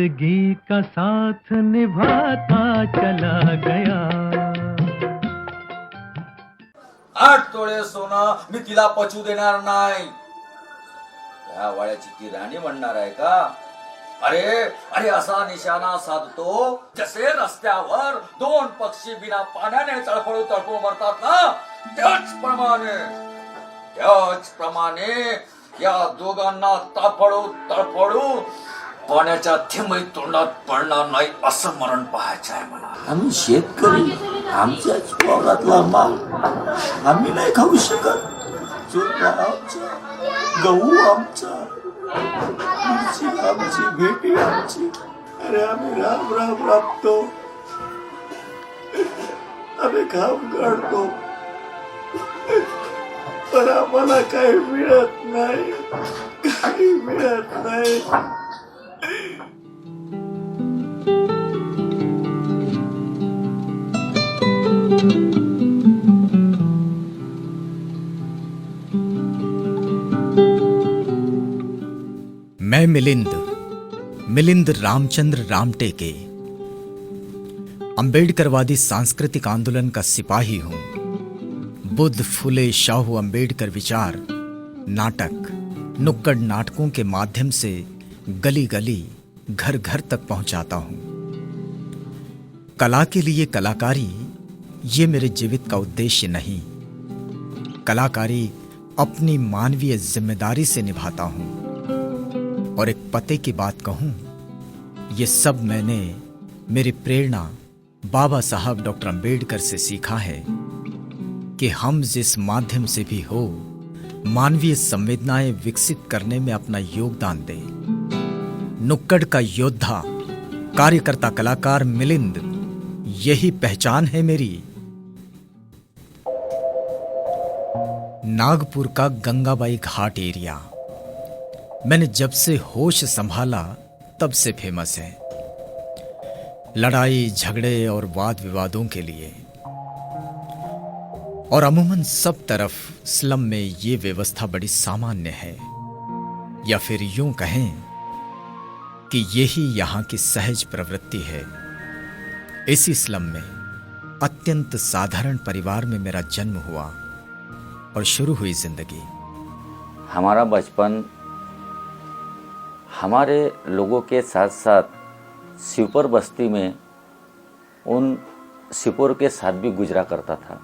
जिंदगी का साथ निभाता चला गया। 8 तोळे सोनं मी तिला पचू देणार नाही. या वाड्याची ती राणी म्हणणार आहे का? अरे अरे असा निशाणा साधतो जसे रस्त्यावर 2 पक्षी बिना पाण्याने तळपळू मरतात ना, त्याचप्रमाणे या दोघांना तळपळू पाण्याच्या थेंबही तोंडात पडणार नाही असं मरण पाहायचं आहे मला. आम्ही शेतकरी, आमच्याच वावरातला माल आम्ही नाही खाऊ शकत. चोथा आमचा, गहू आमचा, मिरची आमची, भेटी आमची. अरे आम्ही राब राबतो, आम्ही काम काढतो, पण आम्हाला काही मिळत नाही, काही मिळत नाही. मैं मिलिंद रामचंद्र रामटेके अंबेडकरवादी सांस्कृतिक आंदोलन का सिपाही हूं. बुद्ध, फुले, शाहू, अंबेडकर विचार नाटक, नुक्कड़ नाटकों के माध्यम से गली गली, घर घर तक पहुंचाता हूं. कला के लिए कलाकारी ये मेरे जीवित का उद्देश्य नहीं. कलाकारी अपनी मानवीय जिम्मेदारी से निभाता हूं. और एक पते की बात कहूं, ये सब मैंने मेरी प्रेरणा बाबा साहब डॉक्टर अंबेडकर से सीखा है कि हम जिस माध्यम से भी हो मानवीय संवेदनाएं विकसित करने में अपना योगदान दें. नुक्कड़ का योद्धा, कार्यकर्ता, कलाकार मिलिंद, यही पहचान है मेरी. नागपुर का गंगाबाई घाट एरिया मैंने जब से होश संभाला तब से फेमस है. लड़ाई झगड़े और वाद विवादों के लिए. और अमूमन सब तरफ स्लम में ये व्यवस्था बड़ी सामान्य है, या फिर यूं कहें कि यही यहां की सहज प्रवृत्ति है. इसी स्लम में अत्यंत साधारण परिवार में मेरा जन्म हुआ और शुरू हुई जिंदगी. हमारा बचपन हमारे लोगों के साथ साथ शिवपुर बस्ती में उन शिवपुर के साथ भी गुजरा करता था.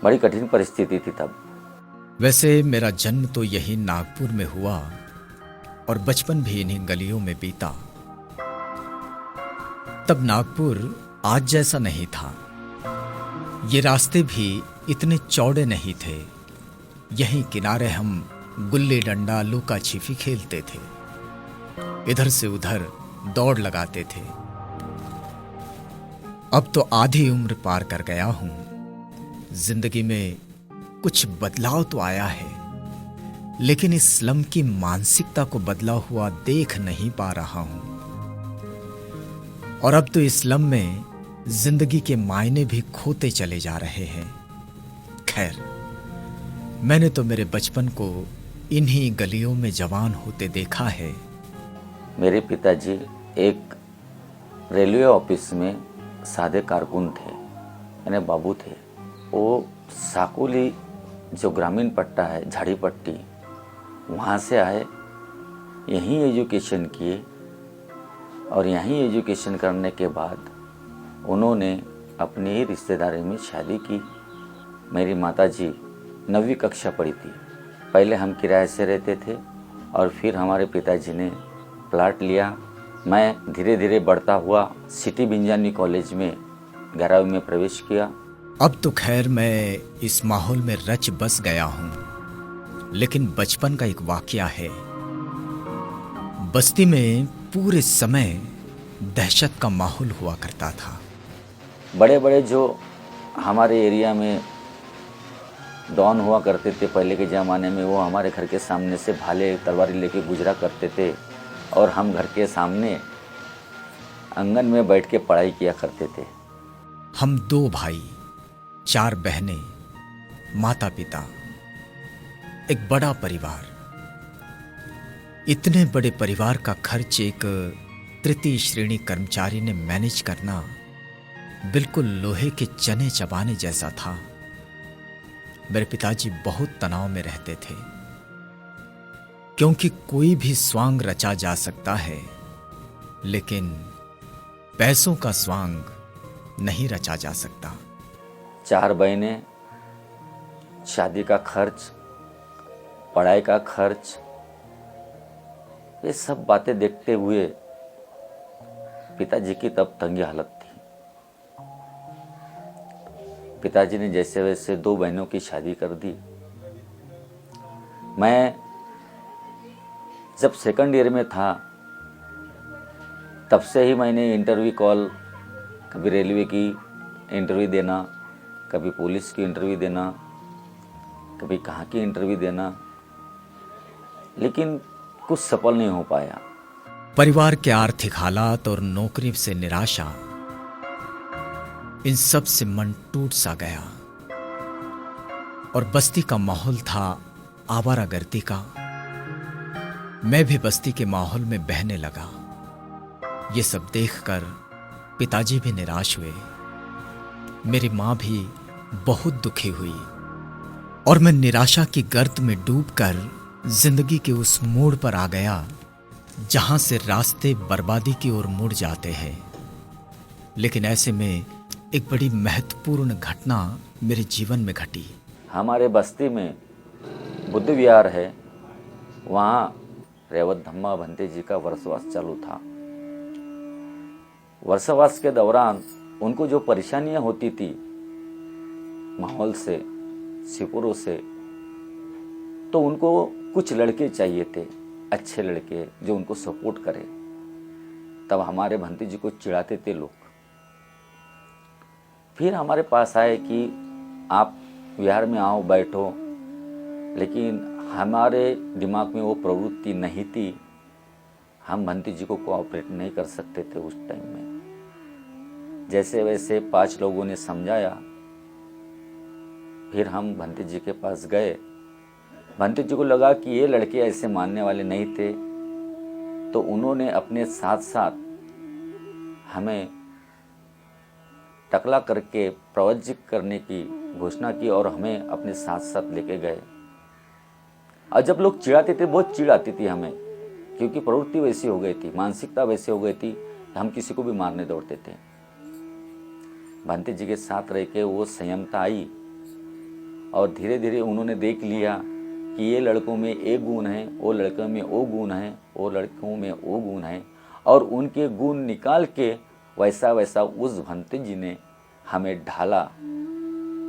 बड़ी कठिन परिस्थिति थी तब. वैसे मेरा जन्म तो यही नागपुर में हुआ और बचपन भी इन्हीं गलियों में बीता. तब नागपुर आज जैसा नहीं था. ये रास्ते भी इतने चौड़े नहीं थे. यहीं किनारे हम गुल्ली डंडा, लुका छिपी खेलते थे. इधर से उधर दौड़ लगाते थे. अब तो आधी उम्र पार कर गया हूं. जिंदगी में कुछ बदलाव तो आया है, लेकिन इस स्लम की मानसिकता को बदला हुआ देख नहीं पा रहा हूं. और अब तो इस स्लम में जिंदगी के मायने भी खोते चले जा रहे हैं. खैर, मैंने तो मेरे बचपन को इन्हीं गलियों में जवान होते देखा है. मेरे पिताजी एक रेलवे ऑफिस में सादे कारकुन थे, यानी बाबू थे. वो साकोली जो ग्रामीण पट्टा है, झाड़ी पट्टी, वहाँ से आए, यहीं एजुकेशन किए. और यहीं एजुकेशन करने के बाद उन्होंने अपनी ही रिश्तेदारी में शादी की. मेरी माताजी 9वीं कक्षा पढ़ी थी. पहले हम किराए से रहते थे और फिर हमारे पिताजी ने प्लाट लिया. मैं धीरे धीरे बढ़ता हुआ सिटी बिंजानी कॉलेज में 11वीं में प्रवेश किया. अब तो खैर मैं इस माहौल में रच बस गया हूं, लेकिन बचपन का एक वाकया है. बस्ती में पूरे समय दहशत का माहौल हुआ करता था. बड़े बड़े जो हमारे एरिया में डॉन हुआ करते थे पहले के ज़माने में, वो हमारे घर के सामने से भाले तलवारी लेके गुजरा करते थे और हम घर के सामने आंगन में बैठ के पढ़ाई किया करते थे. हम 2 भाई, 4 बहनें, माता पिता, एक बड़ा परिवार. इतने बड़े परिवार का खर्च एक तृतीय श्रेणी कर्मचारी ने मैनेज करना बिल्कुल लोहे के चने चबाने जैसा था। मेरे पिताजी बहुत तनाव में रहते थे, क्योंकि कोई भी स्वांग रचा जा सकता है, लेकिन पैसों का स्वांग नहीं रचा जा सकता। 4 बहनें, शादी का खर्च, पढ़ाई का खर्च, ये सब बातें देखते हुए पिताजी की तब तंगी हालत थी। पिताजी ने जैसे वैसे 2 बहनों की शादी कर दी। मैं जब सेकंड ईयर में था तब से ही मैंने इंटरव्यू कॉल, कभी रेलवे की इंटरव्यू देना, कभी पुलिस की इंटरव्यू देना, कभी कहाँ की इंटरव्यू देना, लेकिन कुछ सफल नहीं हो पाया। परिवार के आर्थिक हालात और नौकरी से निराशा, इन सब से मन टूट सा गया और बस्ती का माहौल था आवारागर्दी का। मैं भी बस्ती के माहौल में बहने लगा। ये सब देखकर पिताजी भी निराश हुए। मेरी मां भी बहुत दुखी हुई और मैं निराशा की गर्त में डूबकर जिंदगी के उस मोड़ पर आ गया जहां से रास्ते बर्बादी की ओर मुड़ जाते हैं। लेकिन ऐसे में एक बड़ी महत्वपूर्ण घटना मेरे जीवन में घटी। हमारे बस्ती में बुद्ध विहार है, वहाँ रेवत धम्मा भंते जी का वर्षवास चालू था। वर्षवास के दौरान उनको जो परेशानियां होती थी माहौल से, सिपुरों से, तो उनको कुछ लड़के चाहिए थे, अच्छे लड़के जो उनको सपोर्ट करें। तब हमारे भंते जी को चिढ़ाते थे लोग। फिर हमारे पास आए कि आप विहार में आओ, बैठो, लेकिन हमारे दिमाग में वो प्रवृत्ति नहीं थी। हम भंते जी को कोऑपरेट नहीं कर सकते थे उस टाइम में। जैसे वैसे 5 लोगों ने समझाया। फिर हम भंते जी के पास गए। भंते जी को लगा कि ये लड़के ऐसे मानने वाले नहीं थे, तो उन्होंने अपने साथ साथ हमें टकला करके प्रवज्जित करने की घोषणा की और हमें अपने साथ साथ लेके गए। और जब लोग चिढ़ाते थे, बहुत चिढ़ आती थी हमें, क्योंकि प्रवृत्ति वैसी हो गई थी, मानसिकता वैसी हो गई थी, हम किसी को भी मारने दौड़ते थे। भंते जी के साथ रह के वो संयमता आई और धीरे धीरे उन्होंने देख लिया कि ये लड़कों में एक गुण है, वो लड़कों में वो गुण है, वो लड़कों में वो गुण है, और उनके गुण निकाल के वैसा वैसा उस भंते जी ने हमें ढाला।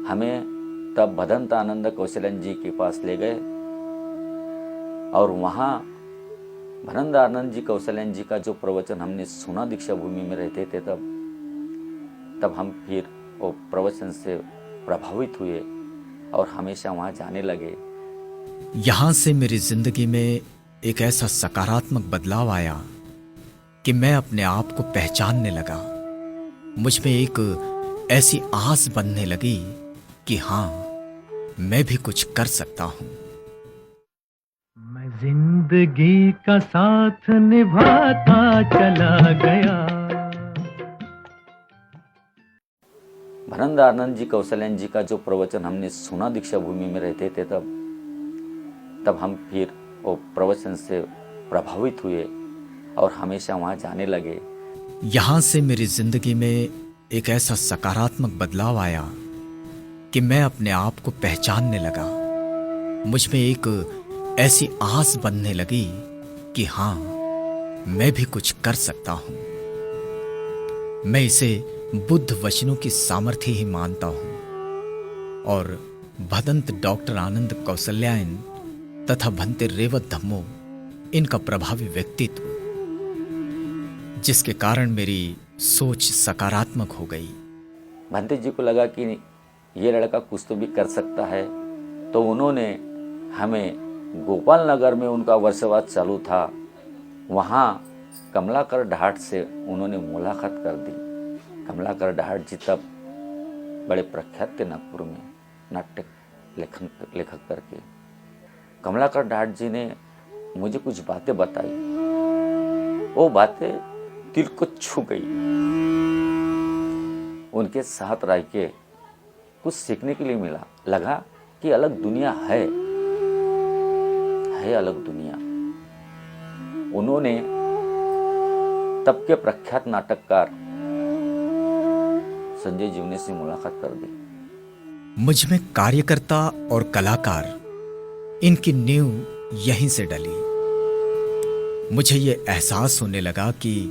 हमें तब भदंत आनंद कौशलन जी के पास ले गए और वहाँ भदंत आनंद जी कौशलन जी का जो प्रवचन हमने सुना दीक्षा भूमि में रहते थे, तब हम फिर वो प्रवचन से प्रभावित हुए और हमेशा वहाँ जाने लगे। यहां से मेरी जिंदगी में एक ऐसा सकारात्मक बदलाव आया कि मैं अपने आप को पहचानने लगा। मुझ में एक ऐसी आस बनने लगी कि हाँ, मैं भी कुछ कर सकता हूं। मैं जिंदगी का साथ निभाता चला गया। भनंद आनंद जी कौशलन जी का जो प्रवचन हमने सुना दीक्षा भूमि में रहते थे, तब हम फिर वो प्रवचन से प्रभावित हुए और हमेशा वहाँ जाने लगे। यहां से मेरी जिंदगी में एक ऐसा सकारात्मक बदलाव आया कि मैं अपने आप को पहचानने लगा। मुझ में एक ऐसी आस बनने लगी कि हाँ, मैं भी कुछ कर सकता हूं। मैं इसे बुद्ध वचनों की सामर्थ्य ही मानता हूं और भदंत डॉक्टर आनंद कौशल्यायन तथा भंते रेवत धम्मो, इनका प्रभावी व्यक्तित्व, जिसके कारण मेरी सोच सकारात्मक हो गई। भंते जी को लगा कि ये लड़का कुछ तो भी कर सकता है, तो उन्होंने हमें गोपाल नगर में उनका वर्षवास चालू था, वहाँ कमलाकर ढाट से उन्होंने मुलाकात कर दी। कमलाकर ढाट जी तब बड़े प्रख्यात थे नागपुर में, नाट्य लेखक करके। कमलाकर ढाट जी ने मुझे कुछ बातें बताई, वो बातें दिल को छू गई। उनके साथ रह के कुछ सीखने के लिए मिला, लगा कि अलग दुनिया है अलग दुनिया। उन्होंने तब के प्रख्यात नाटककार संजय जीवने से मुलाकात कर दी। मुझ में कार्यकर्ता और कलाकार, इनकी नींव यहीं से डली। मुझे ये एहसास होने लगा कि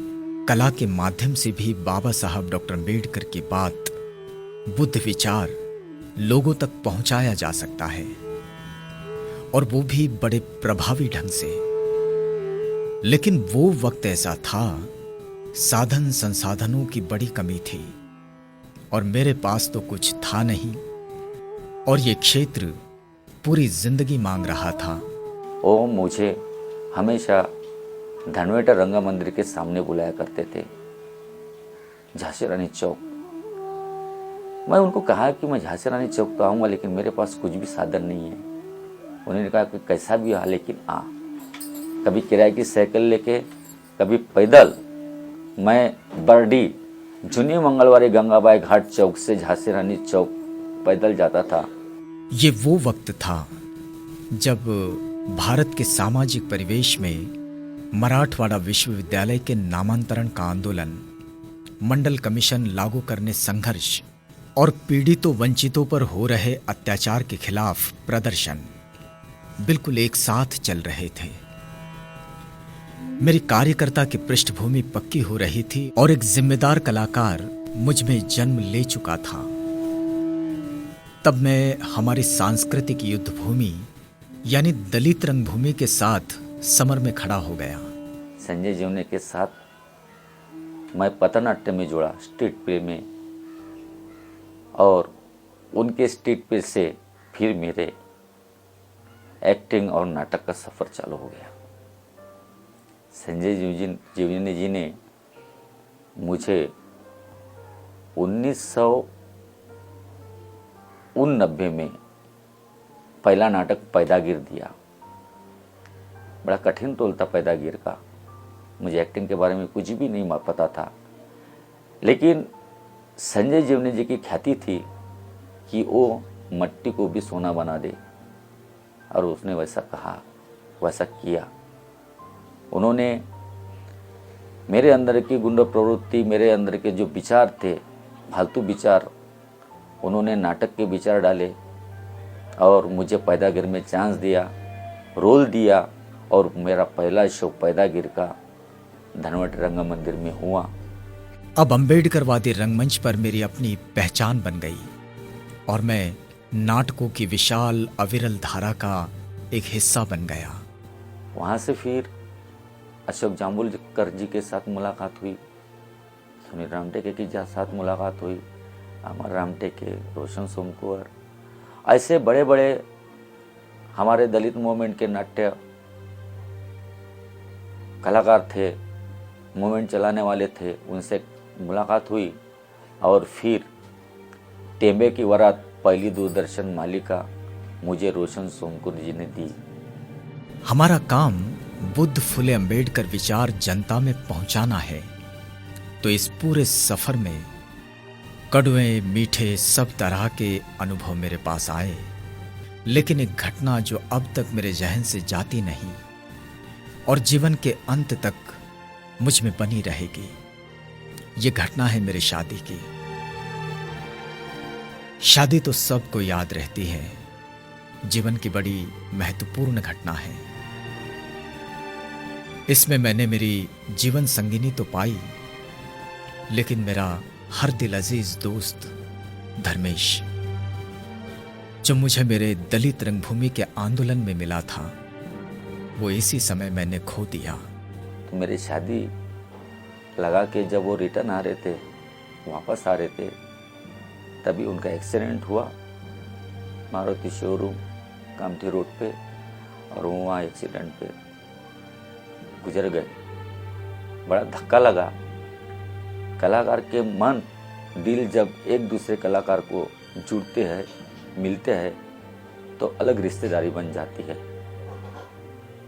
कला के माध्यम से भी बाबा साहब डॉक्टर अम्बेडकर की बात, बुद्ध विचार लोगों तक पहुंचाया जा सकता है, और वो भी बड़े प्रभावी ढंग से। लेकिन वो वक्त ऐसा था, साधन संसाधनों की बड़ी कमी थी और मेरे पास तो कुछ था नहीं, और ये क्षेत्र पूरी जिंदगी मांग रहा था। वो मुझे हमेशा धनवेटर रंगा मंदिर के सामने बुलाया करते थे, झांसी रानी चौक। मैं उनको कहा कि मैं झांसी रानी चौक तो आऊँगा, लेकिन मेरे पास कुछ भी साधन नहीं है। उन्होंने कहा कि कैसा भी आ, लेकिन आ। कभी किराए की साइकिल लेके, कभी पैदल मैं बरडी जूनी मंगलवारी गंगाबाई घाट चौक से झांसी रानी चौक पैदल जाता था। ये वो वक्त था जब भारत के सामाजिक परिवेश में मराठवाड़ा विश्वविद्यालय के नामांतरण का आंदोलन, मंडल कमीशन लागू करने संघर्ष और पीड़ितों वंचितों पर हो रहे अत्याचार के खिलाफ प्रदर्शन बिल्कुल एक साथ चल रहे थे। मेरी कार्यकर्ता की पृष्ठभूमि पक्की हो रही थी और एक जिम्मेदार कलाकार मुझ में जन्म ले चुका था। तब मैं हमारी सांस्कृतिक युद्ध भूमि यानी दलित रंगभूमि के साथ समर में खड़ा हो गया। संजय जीवने के साथ मैं पथनाट्य में जुड़ा, स्ट्रीट प्ले में, और उनके स्ट्रीट प्ले से फिर मेरे एक्टिंग और नाटक का सफ़र चालू हो गया। संजय जीवनी जी ने मुझे 1989 में पहला नाटक पैदागिर दिया। बड़ा कठिन रोल था पैदागिर का, मुझे एक्टिंग के बारे में कुछ भी नहीं पता था, लेकिन संजय जीवनी जी की ख्याति थी कि वो मट्टी को भी सोना बना दे, और उसने वैसा कहा, वैसा किया। उन्होंने मेरे अंदर की गुंडा प्रवृत्ति, मेरे अंदर के जो विचार थे, फालतू विचार, उन्होंने नाटक के विचार डाले और मुझे पैदागिर में चांस दिया, रोल दिया, और मेरा पहला शो पैदागिर का धनवट रंग मंदिर में हुआ। अब अम्बेडकरवादी रंगमंच पर मेरी अपनी पहचान बन गई और मैं नाटकों की विशाल अविरल धारा का एक हिस्सा बन गया। वहाँ से फिर अशोक जाम्बुलकर जी के साथ मुलाकात हुई, सुनील रामटेके के साथ मुलाकात हुई, अमर रामटेके, रोशन सोमकुंवर, ऐसे बड़े बड़े हमारे दलित मूवमेंट के नाट्य कलाकार थे, मूवमेंट चलाने वाले थे, उनसे मुलाकात हुई। और फिर टेम्बे की वरात पहली दूरदर्शन मालिका मुझे रोशन सोमकुंवर जी ने दी। हमारा काम बुद्ध फुले अम्बेडकर विचार जनता में पहुंचाना है, तो इस पूरे सफर में कड़वे मीठे सब तरह के अनुभव मेरे पास आए, लेकिन एक घटना जो अब तक मेरे जहन से जाती नहीं और जीवन के अंत तक मुझ में बनी रहेगी, ये घटना है मेरी शादी की। शादी तो सबको याद रहती है, जीवन की बड़ी महत्वपूर्ण घटना है। इसमें मैंने मेरी जीवन संगिनी तो पाई, लेकिन मेरा हर दिल अजीज दोस्त धर्मेश, जो मुझे मेरे दलित रंगभूमि के आंदोलन में मिला था, वो इसी समय मैंने खो दिया। तो मेरी शादी लगा के जब वो रिटर्न आ रहे थे, वापस आ रहे थे, तभी उनका एक्सीडेंट हुआ मारुति शोरूम कामठी रोड पे, और वो वहाँ एक्सीडेंट पे गुजर गए। बड़ा धक्का लगा। कलाकार के मन दिल जब एक दूसरे कलाकार को जुड़ते हैं, मिलते हैं, तो अलग रिश्तेदारी बन जाती है।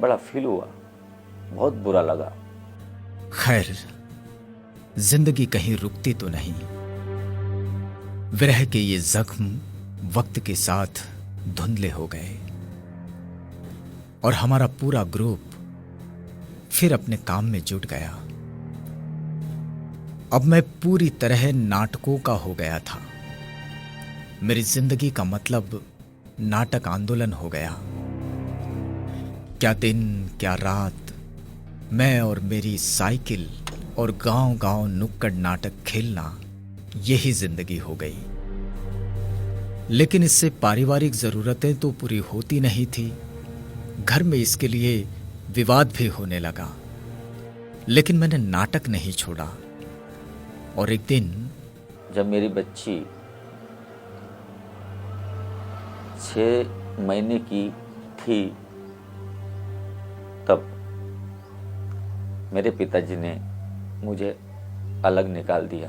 बड़ा फील हुआ, बहुत बुरा लगा। खैर, जिंदगी कहीं रुकती तो नहीं। विरह के ये जख्म वक्त के साथ धुंधले हो गए और हमारा पूरा ग्रुप फिर अपने काम में जुट गया। अब मैं पूरी तरह नाटकों का हो गया था। मेरी जिंदगी का मतलब नाटक आंदोलन हो गया। क्या दिन क्या रात मैं और मेरी साइकिल और गांव-गांव नुक्कड़ नाटक खेलना, यही जिंदगी हो गई। लेकिन इससे पारिवारिक जरूरतें तो पूरी होती नहीं थी। घर में इसके लिए विवाद भी होने लगा। लेकिन मैंने नाटक नहीं छोड़ा और एक दिन जब मेरी बच्ची 6 महीने की थी, तब मेरे पिताजी ने मुझे अलग निकाल दिया,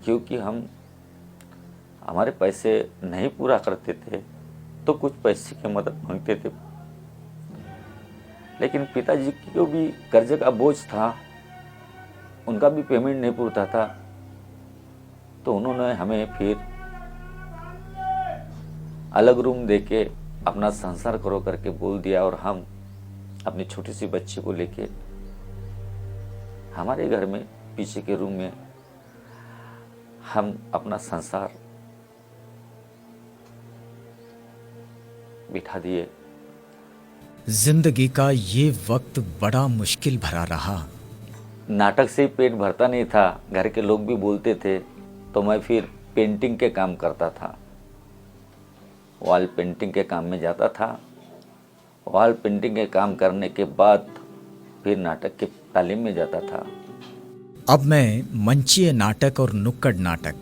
क्योंकि हमारे पैसे नहीं पूरा करते थे तो कुछ पैसे की मदद मांगते थे। लेकिन पिताजी को भी कर्ज का बोझ था, उनका भी पेमेंट नहीं पूरता था, तो उन्होंने हमें फिर अलग रूम देके अपना संसार करो करके बोल दिया और हम अपनी छोटी सी बच्ची को लेके हमारे घर में पीछे के रूम में हम अपना संसार बिठा दिए। जिंदगी का ये वक्त बड़ा मुश्किल भरा रहा। नाटक से ही पेट भरता नहीं था, घर के लोग भी बोलते थे, तो मैं फिर पेंटिंग के काम करता था। वॉल पेंटिंग के काम में जाता था। वॉल पेंटिंग के काम करने के बाद फिर नाटक की तालीम में जाता था। अब मैं मंचीय नाटक और नुक्कड़ नाटक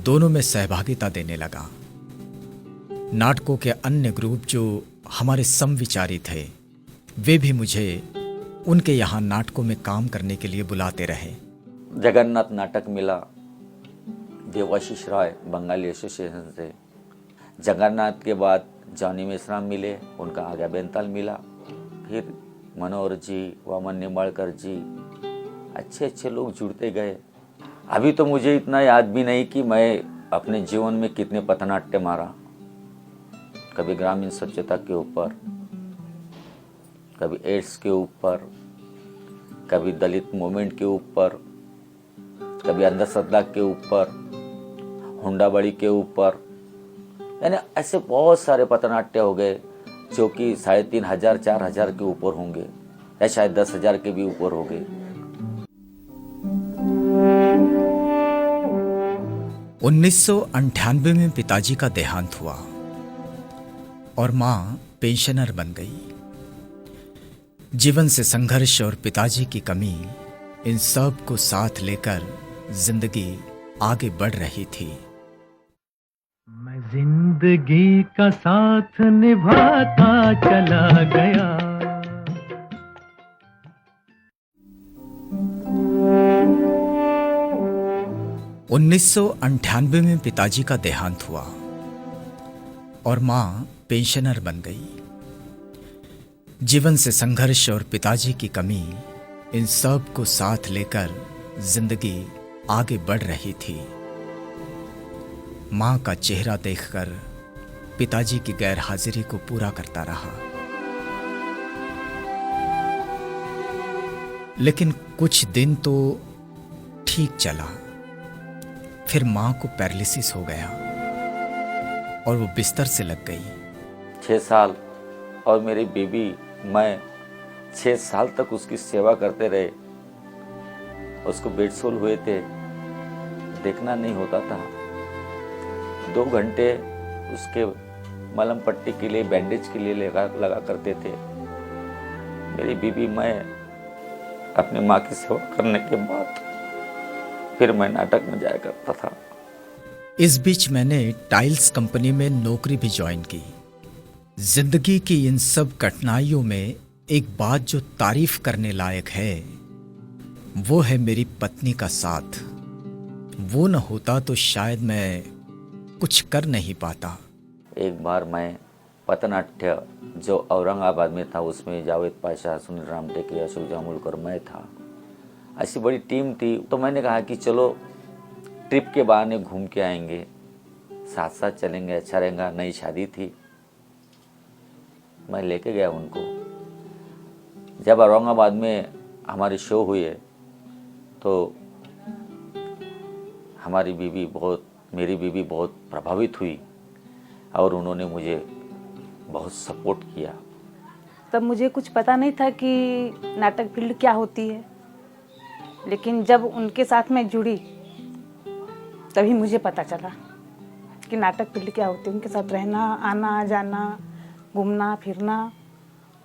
दोनों में सहभागिता देने लगा। नाटकों के अन्य ग्रुप जो हमारे समविचारी थे, वे भी मुझे उनके यहाँ नाटकों में काम करने के लिए बुलाते रहे। जगन्नाथ नाटक मिला देवाशीष राय बंगाली एसोसिएशन से। जगन्नाथ के बाद जॉनी मेश्राम मिले, उनका आज्ञा बेंताल मिला। फिर मनोहर जी, वामन निम्बाड़कर जी, अच्छे अच्छे लोग जुड़ते गए। अभी तो मुझे इतना याद भी नहीं कि मैं अपने जीवन में कितने पथनाट्य मारा। कभी ग्रामीण स्वच्छता के ऊपर, कभी एड्स के ऊपर, कभी दलित मूवमेंट के ऊपर, कभी अंधश्रद्धा के ऊपर, हुंडाबड़ी के ऊपर, यानी ऐसे बहुत सारे पथनाट्य हो गए जो कि 3500 4000 के ऊपर होंगे या शायद 10,000 के भी ऊपर हो गए। 1998 में पिताजी का देहांत हुआ और मां पेंशनर बन गई। जीवन से संघर्ष और पिताजी की कमी, इन सब को साथ लेकर जिंदगी आगे बढ़ रही थी। मैं जिंदगी का साथ निभाता चला गया। 1998 में पिताजी का देहांत हुआ और मां पेंशनर बन गई। जीवन से संघर्ष और पिताजी की कमी, इन सब को साथ लेकर जिंदगी आगे बढ़ रही थी। मां का चेहरा देखकर पिताजी की गैरहाजिरी को पूरा करता रहा। लेकिन कुछ दिन तो ठीक चला, फिर मां को पैरालिसिस हो गया और वो बिस्तर से लग गई। 6 साल और मेरी बेबी मैं 6 साल तक उसकी सेवा करते रहे। उसको बेड सोल हुए थे, देखना नहीं होता था। 2 घंटे उसके मलहम पट्टी के लिए, बैंडेज के लिए लगा करते थे। मेरी बीबी मैं अपनी माँ की सेवा करने के बाद फिर मैं नाटक में जाया करता था। इस बीच मैंने टाइल्स कंपनी में नौकरी भी ज्वाइन की। जिंदगी की इन सब कठिनाइयों में एक बात जो तारीफ करने लायक है, वो है मेरी पत्नी का साथ। वो न होता तो शायद मैं कुछ कर नहीं पाता। एक बार मैं पथनाट्य जो औरंगाबाद में था उसमें जावेद पाशा, सुनील रामटेके, अशोक जामुलकर, मैं था। ऐसी बड़ी टीम थी। तो मैंने कहा कि चलो ट्रिप के बहाने घूम के आएंगे, साथ साथ चलेंगे, अच्छा रहेगा। नई शादी थी, मैं लेके गया उनको। जब औरंगाबाद में हमारे शो हुए तो मेरी बीवी बहुत प्रभावित हुई और उन्होंने मुझे बहुत सपोर्ट किया। तब मुझे कुछ पता नहीं था कि नाटक फील्ड क्या होती है, लेकिन जब उनके साथ मैं जुड़ी तभी मुझे पता चला कि नाटक फील्ड क्या होती है। उनके साथ रहना, आना जाना, घूमना फिरना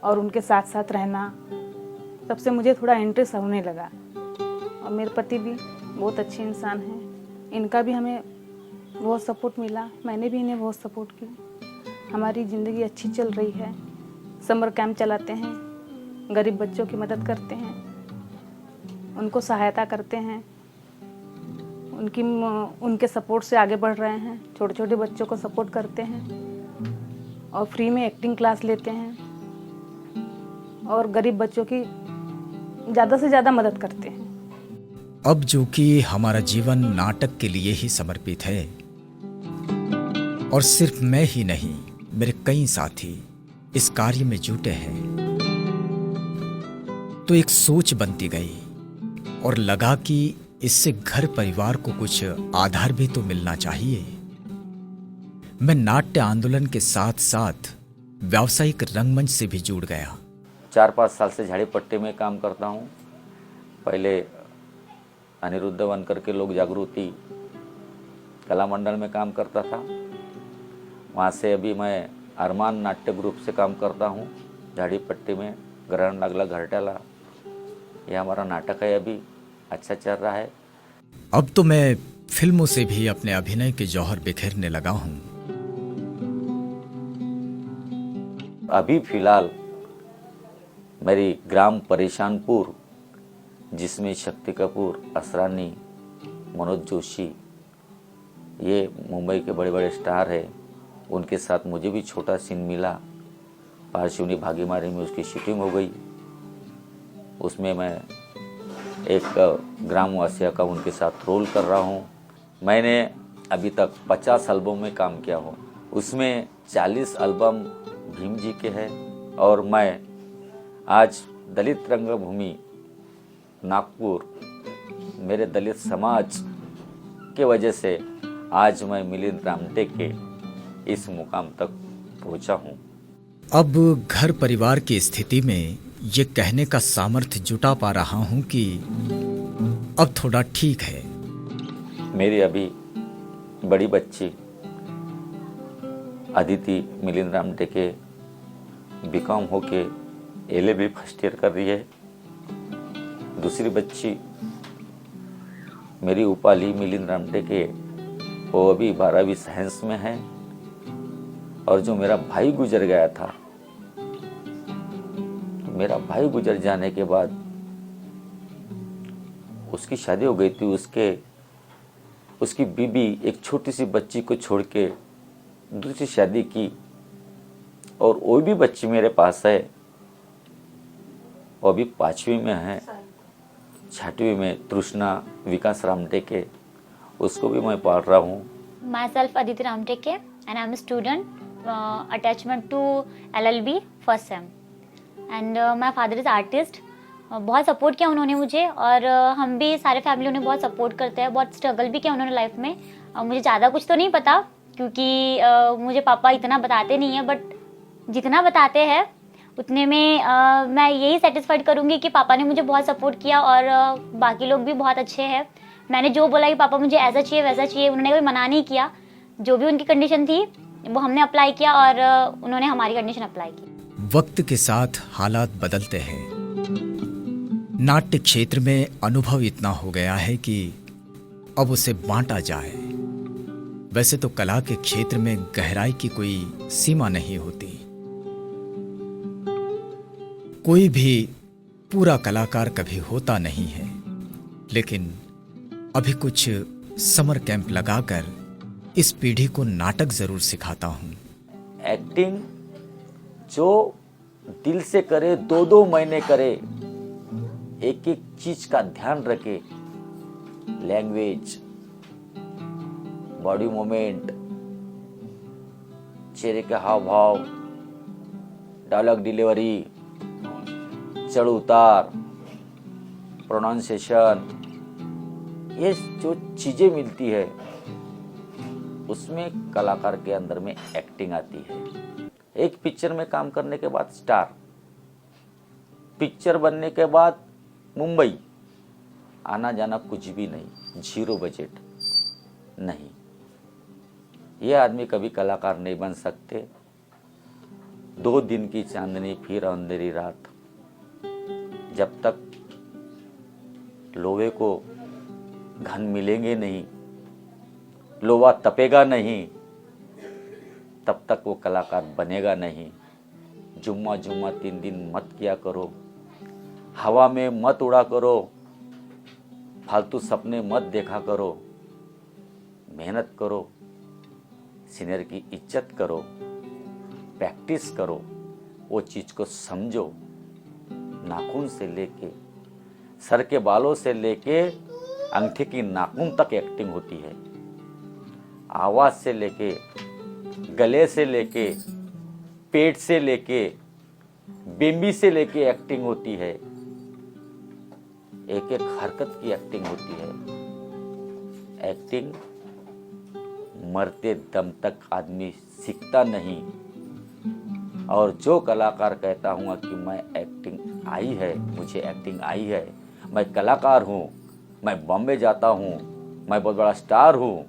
और उनके साथ साथ रहना, तब से मुझे थोड़ा इंटरेस्ट होने लगा। और मेरे पति भी बहुत अच्छे इंसान हैं, इनका भी हमें बहुत सपोर्ट मिला, मैंने भी इन्हें बहुत सपोर्ट की। हमारी ज़िंदगी अच्छी चल रही है। समर कैंप चलाते हैं, गरीब बच्चों की मदद करते हैं, उनको सहायता करते हैं, उनके सपोर्ट से आगे बढ़ रहे हैं। छोटे छोटे बच्चों को सपोर्ट करते हैं और फ्री में एक्टिंग क्लास लेते हैं और गरीब बच्चों की ज़्यादा से ज़्यादा मदद करते हैं। अब जो कि हमारा जीवन नाटक के लिए ही समर्पित है, और सिर्फ मैं ही नहीं, मेरे कई साथी इस कार्य में जुटे हैं, तो एक सोच बनती गई और लगा कि इससे घर परिवार को कुछ आधार भी तो मिलना चाहिए। मैं नाट्य आंदोलन के साथ साथ व्यावसायिक रंगमंच से भी जुड़ गया। 4-5 साल से झाड़ीपट्टी में काम करता हूँ। पहले अनिरुद्ध वनकर के लोक जागृति कला मंडल में काम करता था। वहाँ से अभी मैं अरमान नाट्य ग्रुप से काम करता हूँ झाड़ीपट्टी में, ग्रहण लागला घरट्याला। यह हमारा नाटक है, अभी अच्छा चल रहा है। अब तो मैं फिल्मों से भी अपने अभिनय के जौहर बिखेरने लगा हूँ। अभी फिलहाल मेरी ग्राम परेशानपुर, जिसमें शक्ति कपूर, असरानी, मनोज जोशी, ये मुंबई के बड़े बड़े स्टार हैं, उनके साथ मुझे भी छोटा सीन मिला। पारशिवनी भागीमारी में उसकी शूटिंग हो गई। उसमें मैं एक ग्रामवासिया का उनके साथ रोल कर रहा हूँ। मैंने अभी तक 50 एल्बम में काम किया हूँ, उसमें 40 एल्बम भीम जी के हैं। और मैं आज दलित रंगभूमि नागपुर, मेरे दलित समाज के वजह से आज मैं मिलिंद रामटेके इस मुकाम तक पहुंचा हूं। अब घर परिवार की स्थिति में ये कहने का सामर्थ्य जुटा पा रहा हूं कि अब थोड़ा ठीक है। मेरी अभी बड़ी बच्ची अदिति मिलिंद रामटेके बीकॉम होके LLB फर्स्ट ईयर कर रही है। दूसरी बच्ची मेरी उपाली मिलिंद रामटेके, वो अभी 12वीं साइंस में है। और जो मेरा भाई गुजर गया था, मेरा भाई गुजर जाने के बाद उसकी शादी हो गई थी। उसकी बीबी एक छोटी सी बच्ची को छोड़ के दूसरी शादी की, और वो भी बच्ची मेरे पास है। वो अभी 5वीं में है, 6वीं में तृष्णा विकास रामटेके, उसको भी मैं पाल रहा हूँ। Myself Aditi Ramteke and I'm a student attachment to LLB first sem and my father is artist। बहुत सपोर्ट किया उन्होंने मुझे, और हम भी सारे फैमिली उन्हें बहुत सपोर्ट करते हैं। बहुत स्ट्रगल भी किया उन्होंने लाइफ में। मुझे ज़्यादा कुछ तो नहीं पता, क्योंकि मुझे पापा इतना बताते नहीं है, बट जितना बताते हैं उतने में मैं यही सेटिस्फाइड करूँगी कि पापा ने मुझे बहुत सपोर्ट किया और बाकी लोग भी बहुत अच्छे हैं। मैंने जो बोला कि पापा मुझे ऐसा चाहिए वैसा चाहिए, उन्होंने कोई मना नहीं किया। जो भी उनकी कंडीशन थी वो हमने अप्लाई किया और उन्होंने हमारी कंडीशन अप्लाई की। वक्त के साथ हालात बदलते हैं। नाट्य क्षेत्र में अनुभव इतना हो गया है कि अब उसे बांटा जाए। वैसे तो कला के क्षेत्र में गहराई की कोई सीमा नहीं होती। कोई भी पूरा कलाकार कभी होता नहीं है, लेकिन अभी कुछ समर कैंप लगाकर इस पीढ़ी को नाटक जरूर सिखाता हूं। एक्टिंग जो दिल से करे, 2-2 महीने करे, एक एक चीज का ध्यान रखे, लैंग्वेज, बॉडी मूवमेंट, चेहरे के हाव भाव, डायलॉग डिलीवरी, चढ़ उतार, प्रोनाउंसिएशन, ये जो चीजें मिलती है उसमें कलाकार के अंदर में एक्टिंग आती है। एक पिक्चर में काम करने के बाद स्टार, पिक्चर बनने के बाद मुंबई, आना जाना कुछ भी नहीं, 0 बजट नहीं, ये आदमी कभी कलाकार नहीं बन सकते। 2 दिन की चांदनी फिर अंधेरी रात, जब तक लोहे को घन मिलेंगे नहीं, लोहा तपेगा नहीं, तब तक वो कलाकार बनेगा नहीं। जुम्मा 3 दिन मत किया करो, हवा में मत उड़ा करो, फालतू सपने मत देखा करो, मेहनत करो, सीनियर की इज्जत करो, प्रैक्टिस करो, वो चीज को समझो। नाखून से लेके सर के बालों से लेके अंगूठे की नाखून तक एक्टिंग होती है। आवाज से लेके, गले से लेके, पेट से लेके, बेंबी से लेके एक्टिंग होती है। एक एक हरकत की एक्टिंग होती है। एक्टिंग मरते दम तक आदमी सीखता नहीं। और जो कलाकार कहता हूँ कि मैं एक्टिंग आई है, मुझे एक्टिंग आई है, मैं कलाकार हूँ, मैं बॉम्बे जाता हूँ, मैं बहुत बड़ा स्टार हूँ,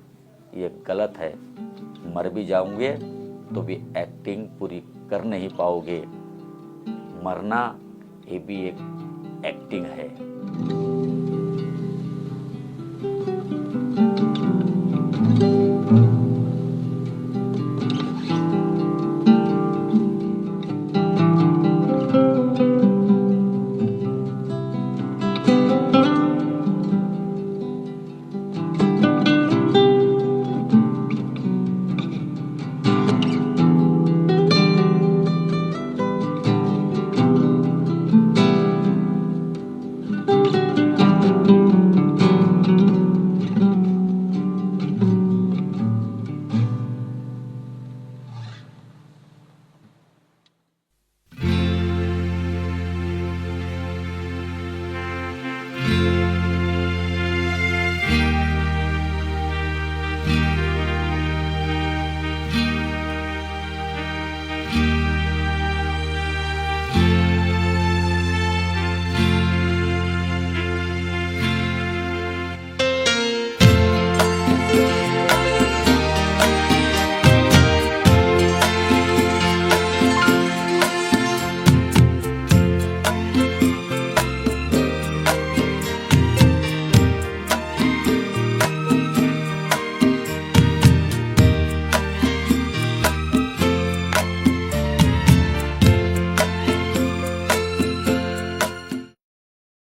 ये गलत है। मर भी जाओगे तो भी एक्टिंग पूरी कर नहीं पाओगे। मरना ये भी एक एक्टिंग है।